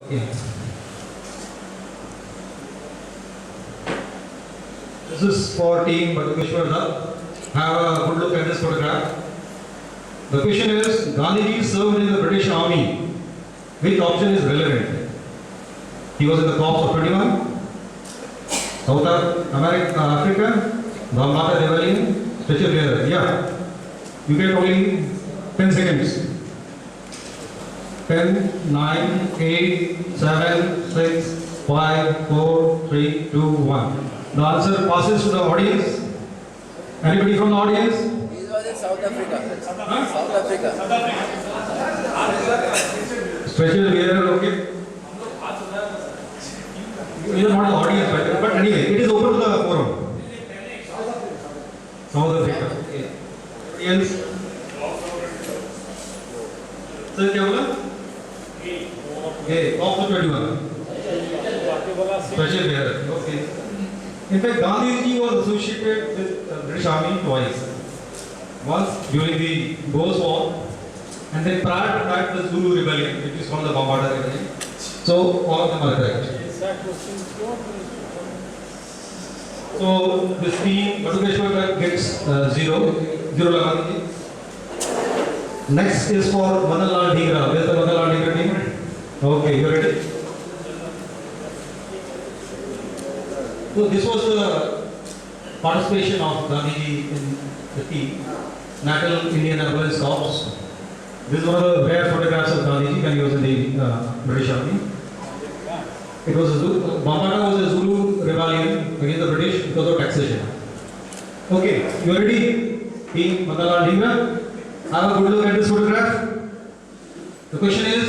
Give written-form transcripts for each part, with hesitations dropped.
Okay. This is for team Badukeshwar. Have a good look at this photograph. The question is, Gandhiji served in the British Army. Which option is relevant? He was in the Corps of 21, South America, Africa, Bamata Devalian, Special Bearer. Yeah. You get only 10 seconds. 10, 9, 8, 7, 6, 5, 4, 3, 2, 1. The answer passes to the audience. Anybody from the audience? He was in South Africa. Huh? South Africa. Special bearer, okay. You are not the audience, but anyway, it is open to the forum. South Africa. Okay. Audience. Sir, क्या बोला? Okay, of the 21. Special bearer. Okay. In fact, Gandhiji was associated with British Army twice. Once during the Boers War, and then prior to that the Zulu Rebellion, which is called the Bamada Rebellion. So all of them are correct. So this team, Badukeshwar gets 0 लगा दीजिए. Next is for Madanlal Dhingra. Where is the Madanlal Dhingra team? Okay, you ready? So this was the participation of Gandhiji in the team, National Indian Ambulance Corps. This is one of the rare photographs of Gandhiji when he was in the British Army. It was Bamada was a Zulu rebellion against the British because of taxation. Okay, you ready? Team Madanlal Dhingra. Have a good look at this photograph. The question is,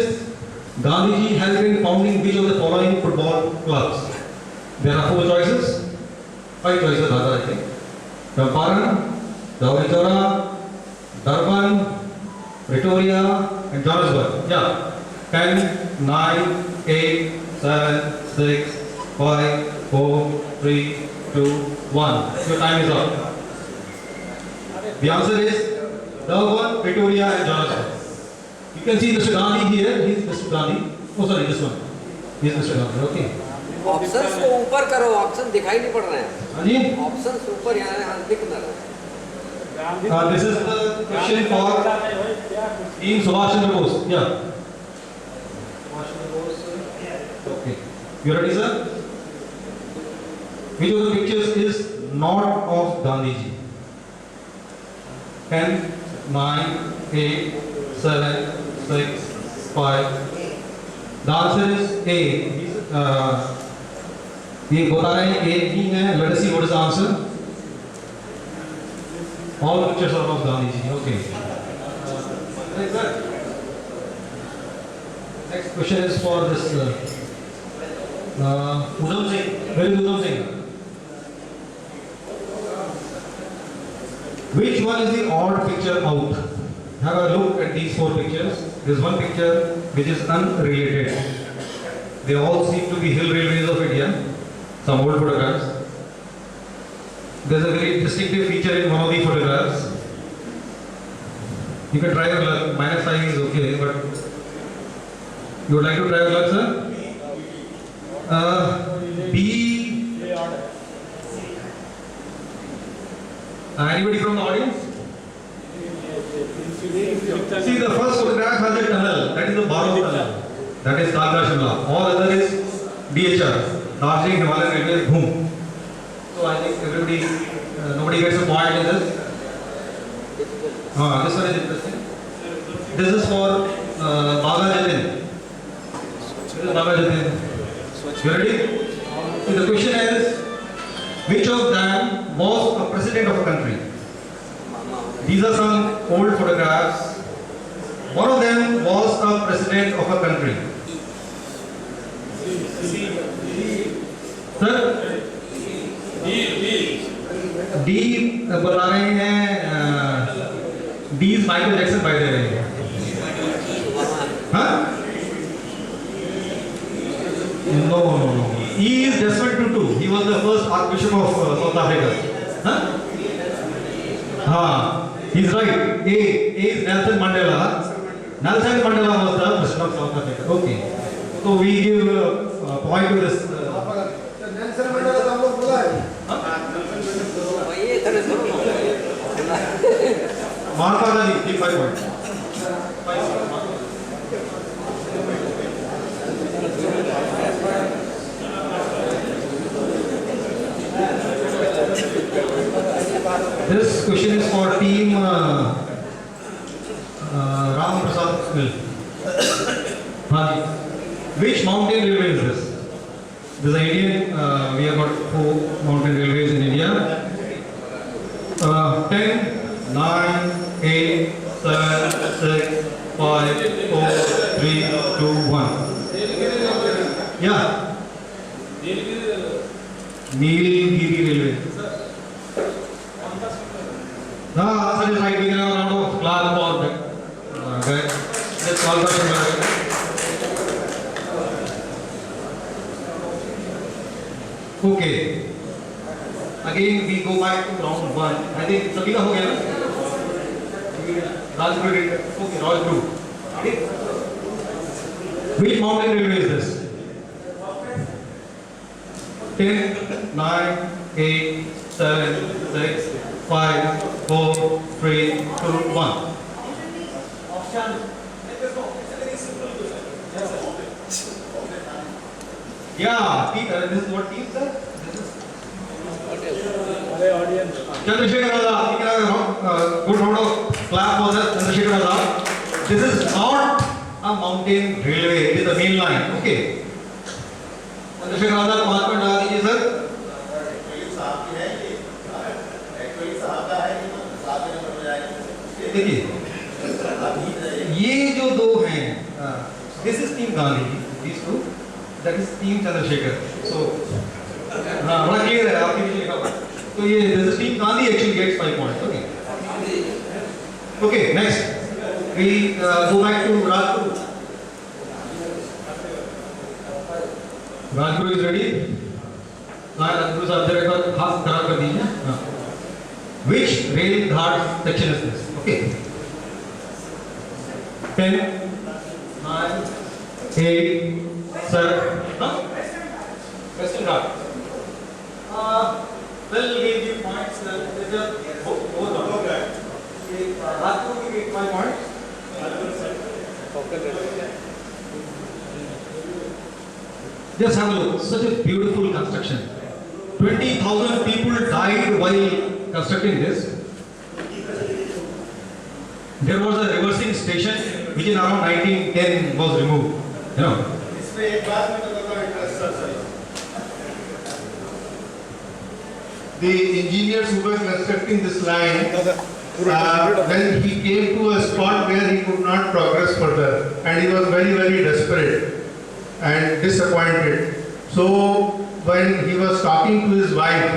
Gandhiji has been founding which of the following football clubs? There are 4 choices. 5 choices rather, I think. Champaran, Dawari Chowra, Durban, Pretoria, and Johannesburg. Yeah. 10, 9, 8, 7, 6, 5, 4, 3, 2, 1. Your time is up. The answer is Durban, Pretoria, and Johannesburg. You can see Mr. Gandhi here. He is Mr. Gandhi. Oh, sorry, this one. He is Mr. Gandhi. Okay. Options को ऊपर करो, option दिखाई नहीं पड़ रहे हैं. हाँ जी. Options ऊपर यहाँ दिख ना रहे. This is the question for Team Subhash Chandra Bose. Yeah. Subhash Chandra Bose. Okay. You ready, sir? Which of the pictures is not of Gandhiji? 10, 9, 8, 7, 6, 5. The answer is A. ये बता रहे हैं A ही है. Let us see what is the answer. All pictures are of Gandhiji. Okay. Next question is for this Udham Singh. Where is Udham Singh? Which one is the odd picture out? Have a look at these 4 pictures. There is one picture which is unrelated. They all seem to be hill railways of India. Some old photographs. There is a very distinctive feature in one of the photographs. You can try your luck. -5 is okay, but you would like to try your luck, sir? B. Anybody from the audience? See, the first photograph has a tunnel. That is the Baro tunnel. That is Kalka Shimla. All other is DHR. Darjeeling Himalayan Railway, boom. So I think everybody, nobody gets a point in this. This one is interesting. This is for Bhaga Jatin. This is Bhaga Jatin. You ready? So the question is, which of them was a president of a country? These are some old photographs. One of them was a president of a country. Sir? D बता रहे हैं. D is Michael Jackson by the way. Huh? No. E is Desmond Tutu. He was the first Archbishop of South Africa. Huh? He's right. A is Nelson Mandela. Nelson Mandela was the president of South Africa. Okay. So we give point to this. Nelson Mandela तो हम लोग बोला है ये तरह से Mahatma Gandhi give 5 points. This question is for team Ram Prasad Mill. Haji. Which mountain railway is this? This is Indian. We have got 4 mountain railways in India. 10, 9, 8, 7, 6, 5, 4, 3, 2, 1. Yeah. Nilgiri Railway. No, answer is right. We can have a round of applause for that. Okay. Let's call that. Okay. Again, we go back to round 1. I think सभी का हो गया ना? Rajpur did. Okay, Rajpur. Okay. Which mountain railway is this? 10, 9, 8, 7, 6, 5, 4, 3, 2, 1. Option. Yeah, this is what team, sir? Chandrasekhar Azad, you can have a good round of clap for that, Chandrasekhar Azad. This is not a mountain railway, it is the main line. Okay. Chandrasekhar Azad, 5 point लगा दीजिए sir. देखिए, ये जो दो हैं, this is team Gandhi, these two, that is team Chandrasekhar. So, हाँ बड़ा clear है आपके पीछे लिखा हुआ. तो ये this is team Gandhi actually gets 5 points. Okay. Okay, next we go back to Rajpur. Rajpur is ready. हाँ Rajpur साहब जरा एक बार हाथ खड़ा कर दीजिए. हाँ. Which rail ghat section is this? Okay. 10, 9, 8, 7. Huh? Western Ghat. Well, we give points. Both of them. Rajpur we give 5 points. Just have a look. Such a beautiful construction. 20,000 people died while constructing this. There was a reversing station which in around 1910 was removed. You know. इसमें एक बात मैं तो बताऊं interest sir. The engineers who were constructing this line, when he came to a spot where he could not progress further, and he was very, very desperate and disappointed. So when he was talking to his wife,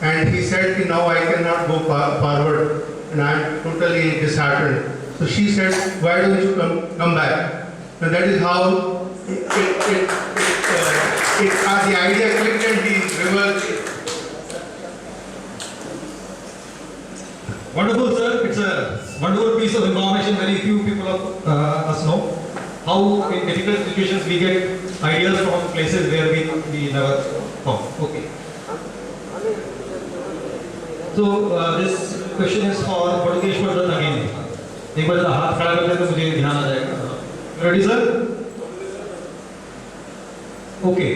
and he said, "Now I cannot go forward, and I am totally disheartened." So she said, "Why don't you come back?" And that is how the idea clicked, and he reversed. Wonderful, sir. It's a wonderful piece of information. Very few people of us know how in difficult situations we get ideas from places where we never thought. Okay. So this question is for Padukeshwar Dutt again. एक बार जरा हाथ खड़ा कर लेते तो मुझे ध्यान आ जाएगा. Ready, sir? Okay.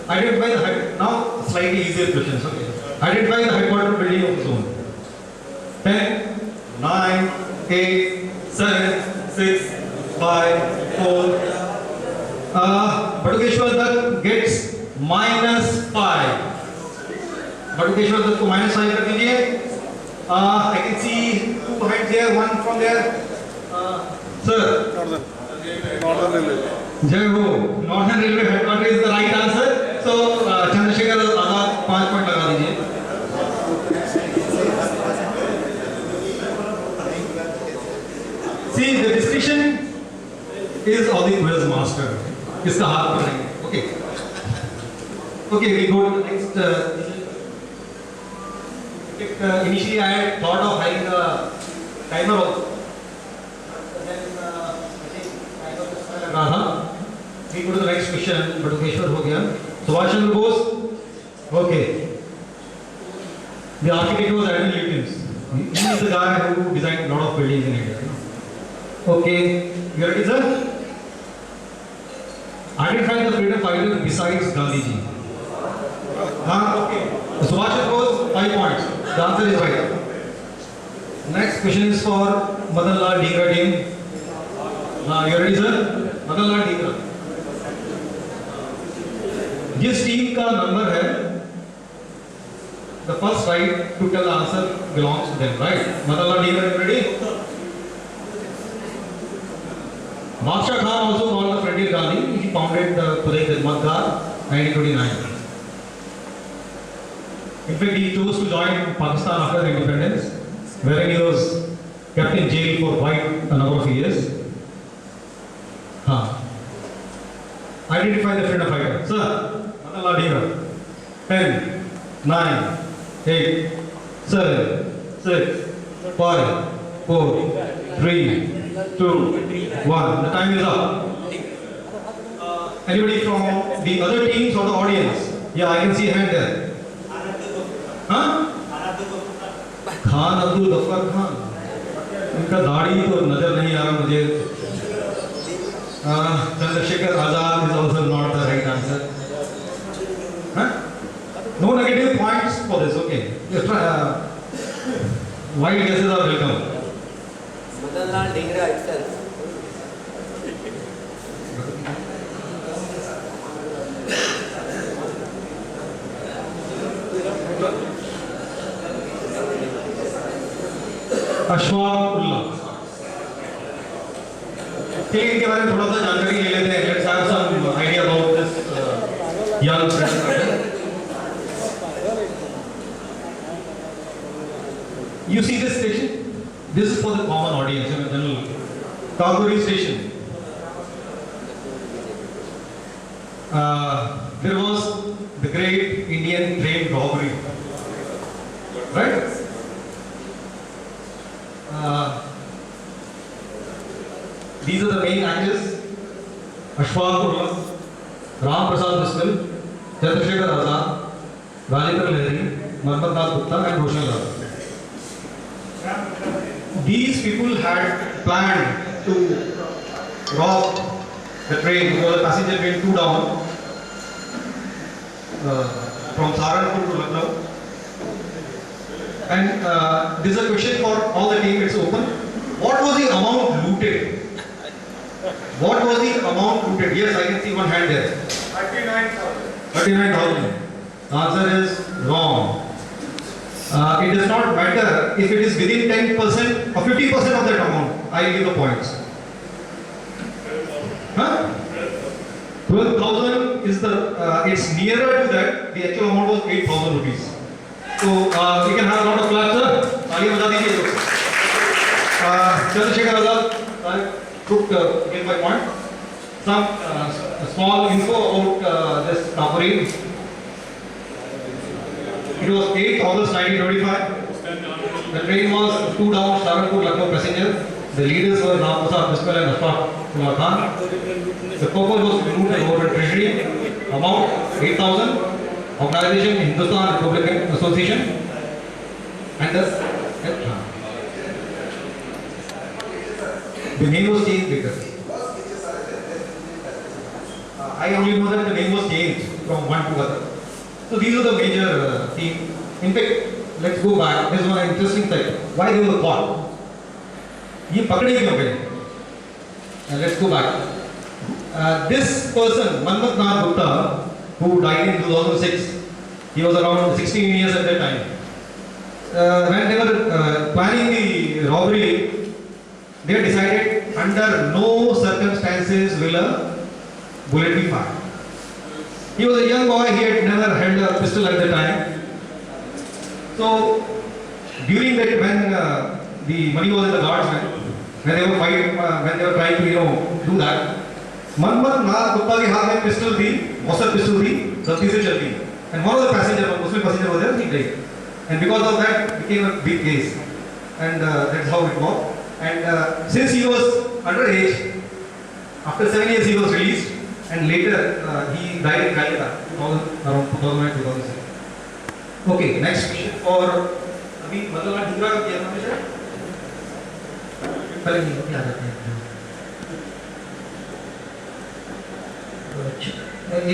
Identify the now slightly easier questions. Okay. Identify the headquarter building of the zone. 10, 9, 8, 7, 6, 5, 4. Padukeshwar Dutt gets -5. Padukeshwar Dutt को -5 कर दीजिए. I can see 2 hands there, 1 from there. Sir. Northern Railway. Jai Ho. Northern Railway headquarter is the right answer. So Chandrasekhar Azad 5 point लगा दीजिए. See, the discussion is of the quiz master. किसका हाथ पकड़ेंगे? Okay. Okay, we go to the next. Initially, I had thought of having a timer also. Then I think I got this लगा था. We go to the next question. Batukeshwar हो गया. Subhash Chandra Bose. Okay. The architect was Admiral Lutyens. He is the guy who designed a lot of buildings in India. Okay. You ready, sir? Identify the freedom fighter besides Gandhiji. Okay. Subhash Chandra Bose, 5 points. The answer is right. Next question is for Madan Lal Dhingra team. You ready, sir? Madan Lal Dhingra. जिस team का number है, the first right to tell the answer belongs to them, right? Madan Lal Dhingra, you ready? Baksha Khan also called the Frontier Gandhi. He founded the Khudai Khidmat Gar 1929. In fact, he chose to join Pakistan after independence, wherein he was kept in jail for quite a number of years. Identify the freedom fighter. Sir, Madan Lal Dhingra. 10, 9, 8, 7, 6, 5, 4, 3, 2, 1. The time is up. Anybody from the other teams or the audience? Yeah, I can see a hand there. Khan Abdul Ghaffar Khan. इनका दाढ़ी तो नजर नहीं आ रहा मुझे. Chandrashekhar Azad is also not the right answer. No negative points for this. Okay. Wild guesses are welcome. Madan Lal Dhingra itself. Ashfaq Ullah. ठीक है, इनके बारे में थोड़ा सा जानकारी ले लेते हैं. Let's have some idea about this young friend. You see this station? This is for the common audience in general. Kaguri station. There was the great Indian train robbery, right? These are the main actors: Ashfaq Ullah, Ram Prasad Bismil, Chandrasekhar Azad, Rajendra Lahiri, Marmat Nath Gupta, and Roshan Lal. These people had planned to rob the train because the passenger train flew down from Saharanpur to Lucknow. And this is a question for all the team. It's open. What was the amount looted? What was the amount looted? Yes, I can see one hand there. 39,000. 39,000. The answer is wrong. It does not matter if it is within 10% or 50% of that amount. I will give the points. 12,000 is the, it's nearer to that. The actual amount was 8,000 rupees. So we can have a lot of claps, sir. तालियां बजा दीजिए. Chandrasekhar Azad took get my point. Some small info about this robbery. It was 8th August 1925. The train was 2 down Saharanpur Lucknow passenger. The leaders were Ram Prasad Bismil and Ashfaq Ullah Khan. The purpose was to loot the government treasury. Amount 8,000. Organization Hindustan Republican Association. And the name was changed later. I only know that the name was changed from one to other. So these are the major themes. In fact, let's go back. This is one interesting thing. Why they were caught? ये पकड़े क्यों गए? Let's go back. This person, Manmat Nath Gupta, who died in 2006, he was around 16 years at that time. When they were planning the robbery, they decided under no circumstances will a bullet be fired. He was a young boy, he had never held a pistol at the time. So, during that, when the money was in the guardsmen, when they were fighting, when they were trying to do that, Manmat Nath Gupta के हाथ में pistol थी, मौसर pistol थी, गलती से चल गई. And one of the passengers, Muslim passenger was there, he died. And because of that, it became a big case. And that's how it worked. And since he was underage, after 7 years he was released. and later he died in Calcutta around 2009-2006. Okay, next question for अभी मतलब मैं दूसरा क्या नाम है sir? पहले नहीं होती आ जाते हैं।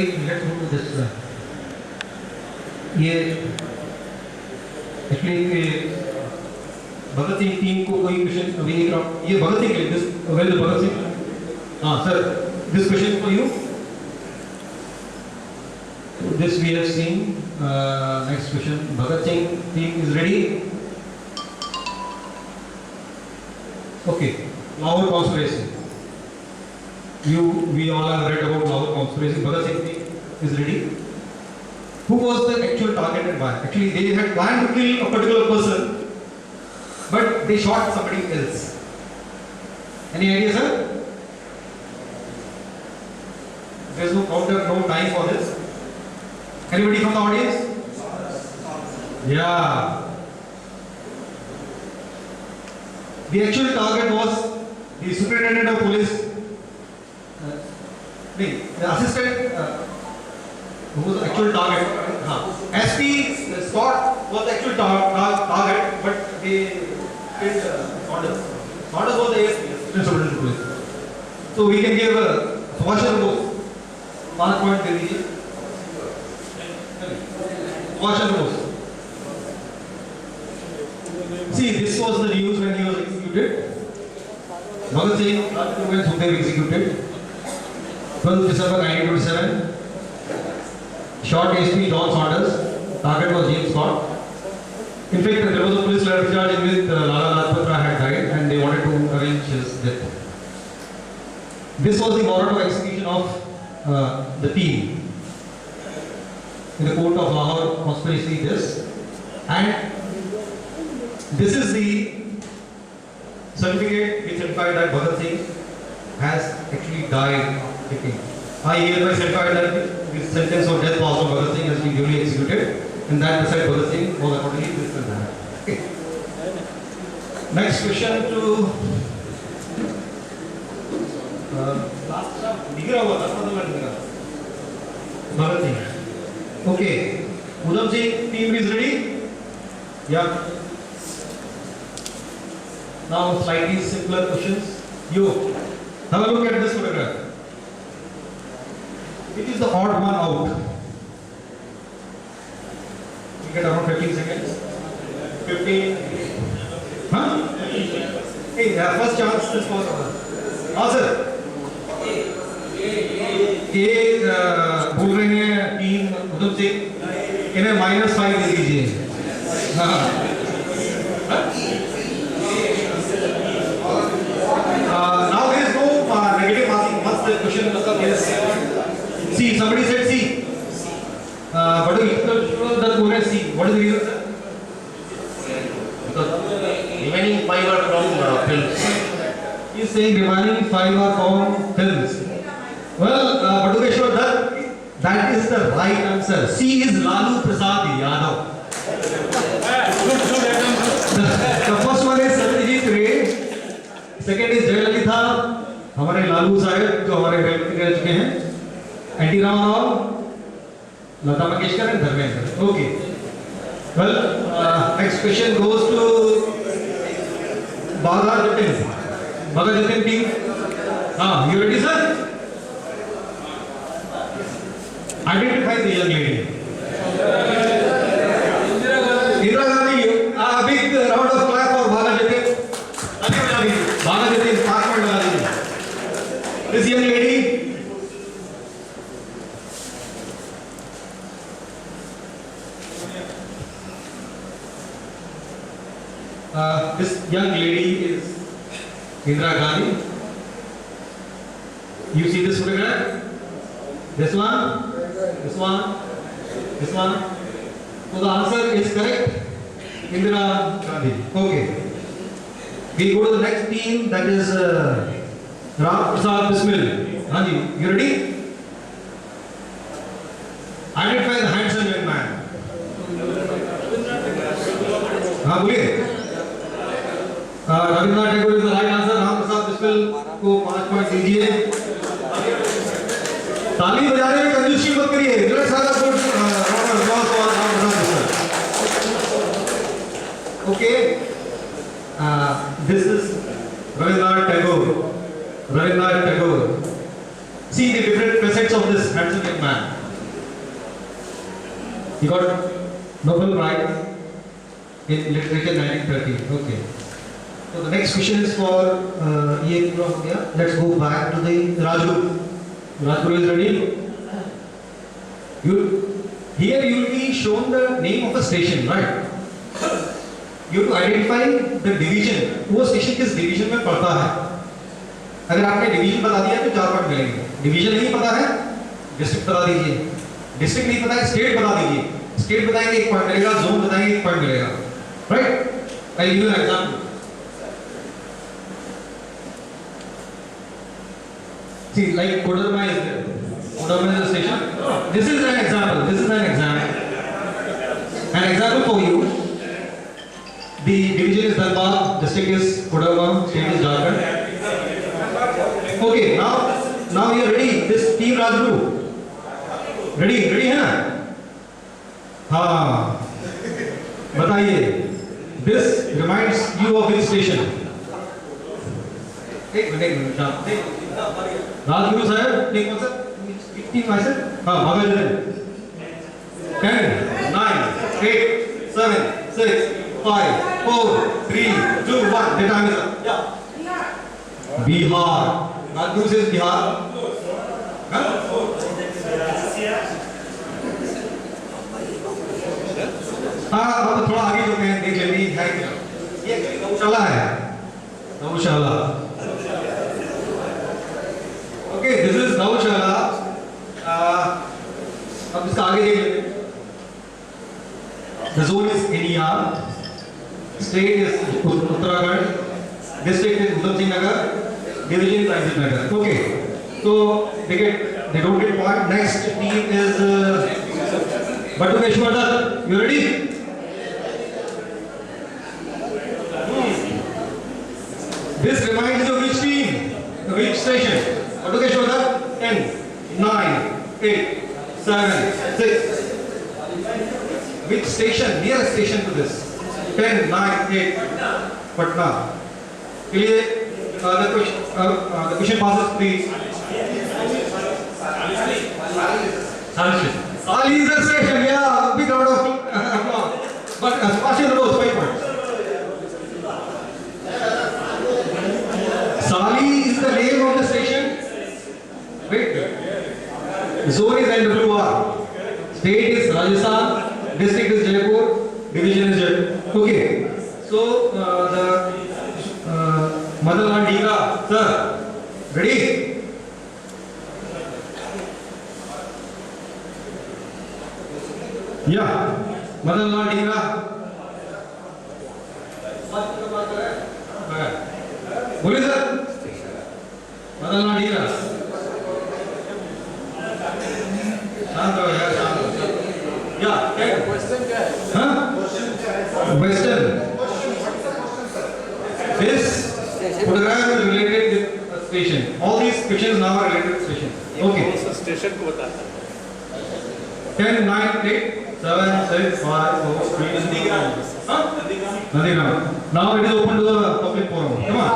एक मिनट रुको दिस ये एक्चुअली भगत सिंह टीम को कोई क्वेश्चन अभी एक राउंड ये भगत सिंह के दिस वेल भगत सिंह हाँ sir this question for you this we have seen next question Bhagat Singh team is ready okay Lahore conspiracy we all have read about Lahore conspiracy Bhagat Singh team is ready who was the actual target and why actually they had planned to kill a particular person but they shot somebody else any idea sir there is no counter no time for this. Anybody from the audience? Yeah. The actual target was the superintendent of police. The assistant who was the actual target. SP Scott was the actual target, but they did Saunders. Saunders was the ASP, assistant superintendent of police. So we can give Subhash Chandra Bose 1 point दे दीजिए. Subhash Bose. See, this was the news when he was executed. Bhagat Singh, when Sukhdev executed. 12th December 1927. Shot ASP John Saunders. Target was James Scott. In fact, there was a police letter charge in which Lala Lajpat Rai had died and they wanted to arrange his death. This was the warrant of execution of the team. In the court of Lahore conspiracy this and this is the certificate which certified that Bhagat Singh has actually died of kicking. I hereby certify that the sentence of death passed on Bhagat Singh has been duly executed and that beside Bhagat Singh was accordingly this and that. Okay. Next question to Bhagat Singh. Okay, Udham Singh team is ready? Yeah. Now slightly simpler questions. You have a look at this photograph. It is the odd one out. You get around 15 seconds. 15. Huh? Hey, first chance this was. Answer. ये बोल रहे हैं team Udham Singh इन्हें -5 दे दीजिए now there is no negative marking once the question is C somebody said C but the correct C what is the reason sir because remaining 5 are from films he is saying remaining 5 are from films. Well, Badukeshwar Dutt, that is the right answer. C is Lalu Prasad Yadav. The first one is Satyajit Ray. Second is Jayalalitha. हमारे लालू साहब जो हमारे rail रह चुके हैं. N.T. Ramarao, Lata Mangeshkar and Dharmendra. Okay. Well, next question goes to Bhaga Jatin. Bhaga Jatin team. You ready, sir? Identify the young lady. Indira Gandhi, a big round of clap for Bhaga Jatin. Bhaga Jatin, 5 point लगा दीजिए. This young lady. This young lady is Indira Gandhi. You see this photograph? This one? This one? This one? So the answer is correct. Indira Gandhi. Okay. We go to the next team, that is Ram Prasad Bismil. Hanji, you ready? Identify the handsome young man. हाँ बोलिए. Rabindranath Tagore is the right answer. Ram Prasad Bismil को 5 point दीजिए. ताली बजाने में कंजूसी मत करिए। Let's have a good round of applause for our brother. Okay. This is Rabindranath Tagore. Rabindranath Tagore. See the different facets of this handsome young man. He got Nobel Prize in Literature 1930. Okay. So the next question is for ये पूरा हो गया. Let's go back to the Rajguru. Rajguru is ready. Here you will be shown the name of a station, right? You have to identify the division. वो station किस division में पड़ता है? अगर आपने डिवीजन बता दिया तो 4 पॉइंट मिलेंगे. डिवीजन नहीं पता है, डिस्ट्रिक्ट बता दीजिए. डिस्ट्रिक्ट नहीं पता है, स्टेट बता दीजिए. स्टेट बताएंगे 1 पॉइंट मिलेगा, जोन बताएंगे 1 पॉइंट मिलेगा. Right? I give you an example. See, like Kodarma is there. Kodarma is a station. This is an example. This is an example. An example for you. The division is Dhanbad, district is Kodarma, state is Jharkhand. Okay, now you are ready. This team Rajguru. Ready है ना? हाँ. बताइए. This reminds you of which station? एक minute Rajguru साहब एक कौन सा कितनी माइसर हाँ भागल 10 9 8 7 6 5 4 3 2 1 the time is up. Bihar. Rajguru से बिहार. हाँ अब थोड़ा आगे जो हैं देख लेते हैं क्या ये गौशाला है. गौशाला. Okay, this is गौशाला. अब इसका आगे देख लेते हैं. The zone is NER, state is Uttarakhand, district is Udham Singh Nagar, division is Isaac Nagar. Okay, so they don't get point. Next team is Battukeshwar Dutt. You ready? This reminds you of which team? Which station? Battukeshwar Dutt. 10, 9, 8, 7, 6. Which station? Nearest station to this? 10, 9, 8. Patna. Clear? The question passes please. Sali is the station. Yeah, big round of applause. But partial rows, 5 points. Sali is the name of the station. Wait. Zone is NWR. State is Rajasthan. District is Jaipur. Division is Jaipur. Okay. So the Madanlal Dhingra, sir. Ready? Yeah. Madanlal Dhingra. बोलिए sir. Madanlal Dhingra. शांत हो यार, शांत हो. या question क्या है? हाँ? Western. This photograph is related with a station. All these pictures now are related to station. Okay. Station को बताता है. 10, 9, 8, 7, 6, 5, 4, 3. Nandigram. Huh? Nandigram. Now it is open to the public forum. Come on.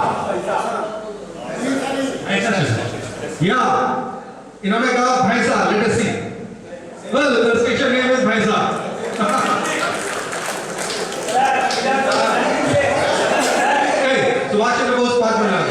Yeah. इन्होंने कहा भैंसा. Let us see. Well, the station name is भैंसा. Hey, Subhash Chandra Bose park में लगा.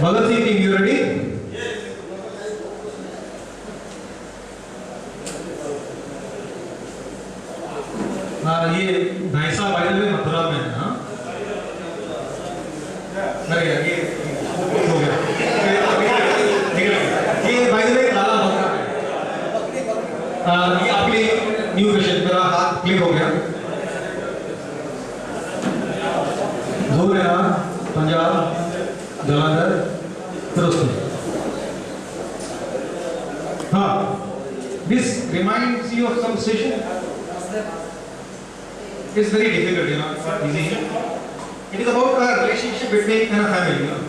Bhagat Singh team, you ready? ये Naisa by the way Mathura में है हाँ अरे यार ये हो गया ये बाय द वे लाला मथुरा ये आपके न्यू क्वेश्चन मेरा हाथ क्लिक हो गया धोलेरा पंजाब जालंधर फिरोजपुर हाँ this reminds you of some station. It's very difficult, you know, it's not easy. It is about a relationship between a family, you know.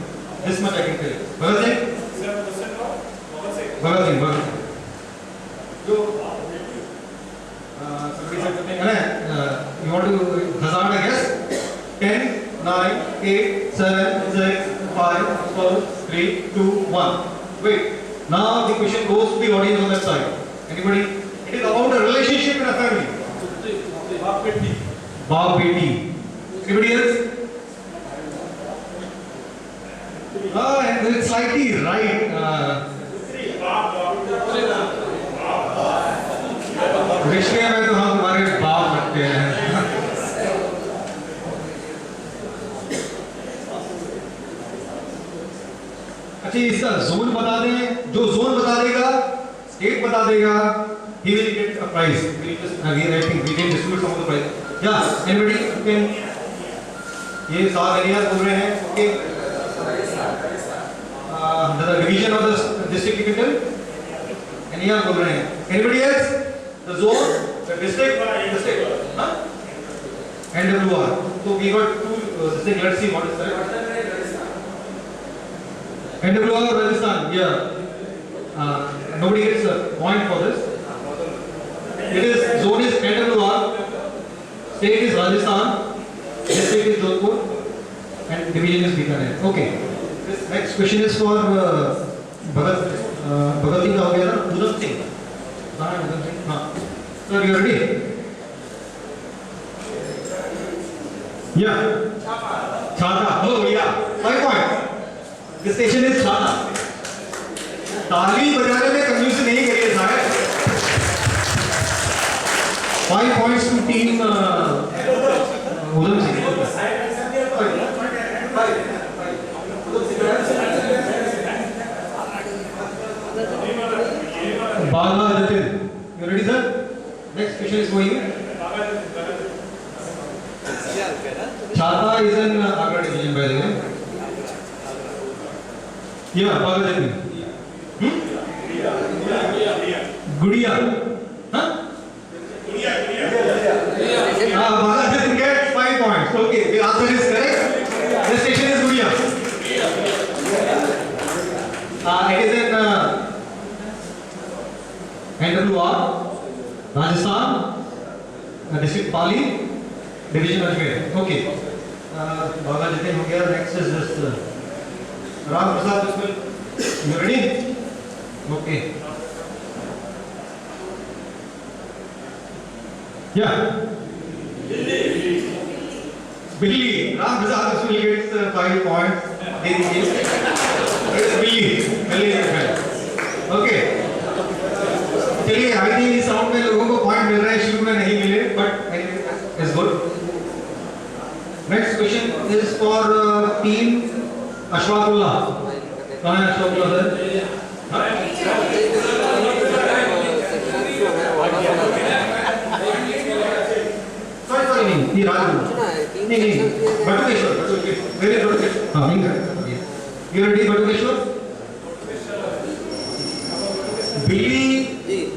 This much I can tell you. Bhagat Singh? Bhagat Singh, Bhagat Singh. Somebody said something, you want to hazard a guess? 10, 9, 8, 7, 6, 5, 4, 3, 2, 1. Wait. Now the question goes to the audience on that side. Anybody? It is about a relationship in a family. Baap beti. Anybody else? And it's slightly right. रिश्ते में तो हम हमारे बाप रखते हैं. अच्छा इसका जोन बता दें. जो जोन बता देगा, स्टेट बता देगा, he will get a prize. We just again I think we can distribute some of the prize. Yeah, anybody can. ये 7 areas बोल रहे हैं. Okay. The division of the district you can tell. And यहाँ बोल रहे हैं. Anybody else? The zone, the district, huh? NWR. So we got 2 districts. Let's see what is that. NWR Rajasthan. Yeah. Nobody gets a point for this. It is zone is NWR, state is Rajasthan, district is Jodhpur, and division is Bikaner. Okay. This next question is for Bhagat Singh का हो गया ना? Udham Singh. हाँ Udham Singh. हाँ. Sir, you are ready? Yeah. Chhata. Oh yeah. 5 points. This station is Chhata. ताली बजाने में confusion नहीं करिए साहब. 5 points to team Udham Singh. Bala Jatin. You ready, sir? Next question is for you. Chhata is an Agra division, by the way. Yeah, Bala Jatin. Gudiya. Huh? Bala Jatin gets 5 points. Okay, the answer is correct. The station is Gudiya. It is in NWR, Rajasthan, district Pali, division Ajmer. Okay. Bala Jatin ho gaya. Next is this Ram Prasad Bismil. You ready? Okay. Yeah. Billy. Ram Prasad Bismil gets 5 points. It's Billy. Billy is right. Okay. चलिए I think इस round में लोगों को point मिल रहे हैं, शुरू में नहीं मिले, but is good. Next question is for team Ashfaqullah. कहाँ है अशफाकुल्लाह सर? सॉरी नहीं, ये राजू नहीं बटुकेश्वर. Very good. हाँ यू रेडी बटुकेश्वर? बिल्ली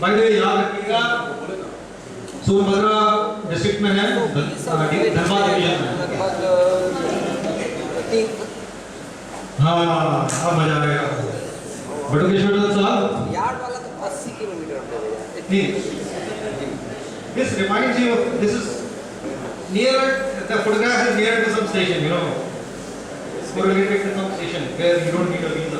बाय द वे याद रखिएगा सोनभद्रा डिस्ट्रिक्ट में है, धनबाद डिवीजन में. हाँ अब मजा आएगा. बटुकेश्वर साहब यार्ड वाला तो 80 किलोमीटर नहीं. This reminds you of this is near the photograph is near to some station, you know, it's correlated to some station where you don't need a visa.